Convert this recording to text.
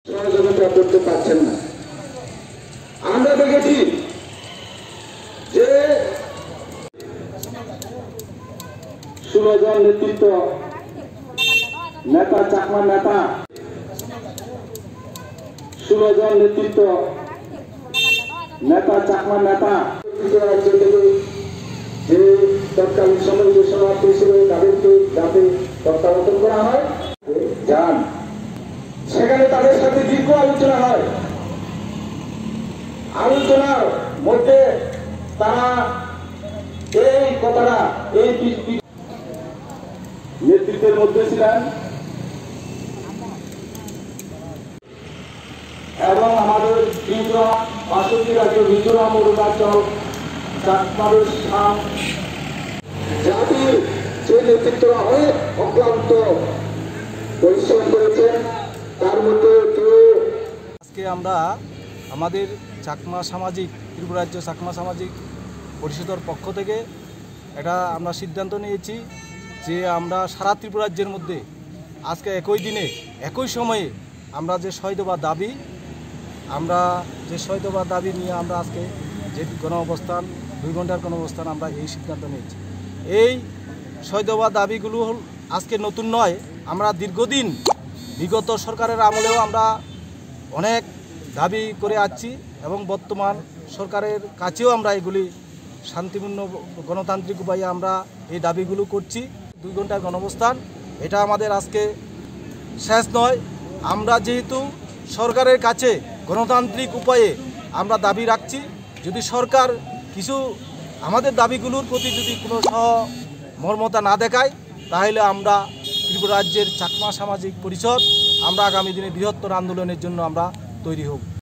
সহযোগিতা করতে পারছেন না। আমরা দেখেছি যে 16 জন নেতৃত্ব নেতা, চাকমা নেতা 16 জন নেতৃত্ব নেতা, চাকমা নেতা রাজ্য থেকে যে তৎকালীন সমিতি সভাপতি হিসেবে তাদেরকে যাতে প্রত্যাবর্তন করা হয় যান, সেখানে তাদের সাথে দীর্ঘ আলোচনা হয়। আলোচনার মধ্যে তারা এই কথাটা এই নেতৃত্বের মধ্যে ছিলেন এবং আমাদের ত্রিপুরা পার্শ্ববর্তী রাজ্য মিজোরাম, অরুণাচল, জাতির যে নেতৃত্বরা অনেক অক্লান্ত পরিশ্রম করেছেন, তার মধ্যে আজকে আমরা আমাদের চাকমা সামাজিক ত্রিপুরা রাজ্য চাকমা সামাজিক পরিষদের পক্ষ থেকে এটা আমরা সিদ্ধান্ত নিয়েছি যে আমরা সারা ত্রিপুরা রাজ্যের মধ্যে আজকে একই দিনে একই সময়ে আমরা যে 6 দফা দাবি নিয়ে আমরা আজকে যে গণ অবস্থান 2 ঘন্টার গণ অবস্থান আমরা এই সিদ্ধান্ত নিয়েছি। এই 6 দফা দাবিগুলো আজকে নতুন নয়, আমরা দীর্ঘদিন বিগত সরকারের আমলেও আমরা অনেক দাবি করে আসছি এবং বর্তমান সরকারের কাছেও আমরা এগুলি শান্তিপূর্ণ গণতান্ত্রিক উপায়ে আমরা এই দাবিগুলো করছি। 2 ঘন্টার গণঅবস্থান এটা আমাদের আজকে শেষ নয়। আমরা যেহেতু সরকারের কাছে গণতান্ত্রিক উপায়ে আমরা দাবি রাখছি, যদি সরকার কিছু আমাদের দাবিগুলোর প্রতি যদি কোনো সহমর্মতা না দেখায়, তাহলে আমরা ত্রিপুরা রাজ্যের চাকমা সামাজিক পরিষদ আমরা আগামী দিনে বৃহত্তর আন্দোলনের জন্য আমরা তৈরি হব।